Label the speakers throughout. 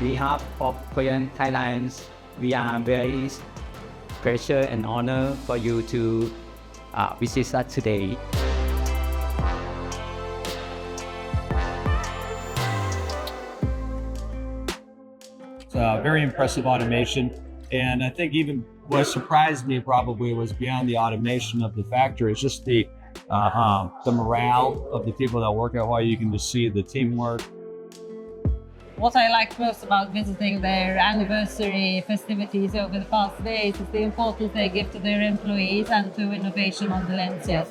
Speaker 1: behalf of Korean Thailand, we are very pleasure and honor for you to visit us today.
Speaker 2: It's very impressive automation, and I think even what surprised me probably was beyond the automation of the factory. It's just the morale of the people that work at HOYA. You can just see the teamwork.
Speaker 3: What I like most about visiting their anniversary festivities over the past days is the importance they give to their employees and to innovation on the lenses.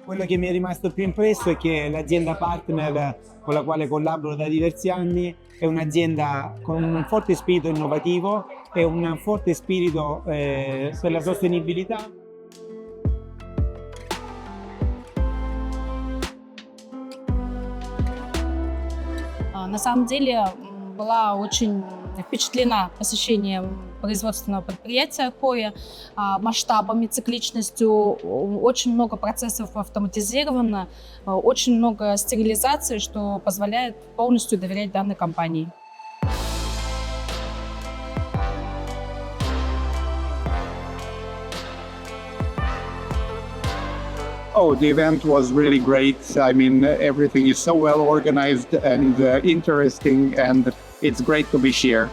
Speaker 4: Quello che mi è rimasto più impresso è che l'azienda partner con la quale collaboro da diversi anni è un'azienda con un forte spirito innovativo e un forte spirito per la sostenibilità.
Speaker 5: На самом деле была очень впечатлена посещением производственного предприятия HOYA, масштабами, цикличностью. Очень много процессов автоматизировано, очень много стерилизации, что позволяет полностью доверять данной компании.
Speaker 6: Oh, the event was really great. I mean, everything is so well organized and interesting, and it's great to be here.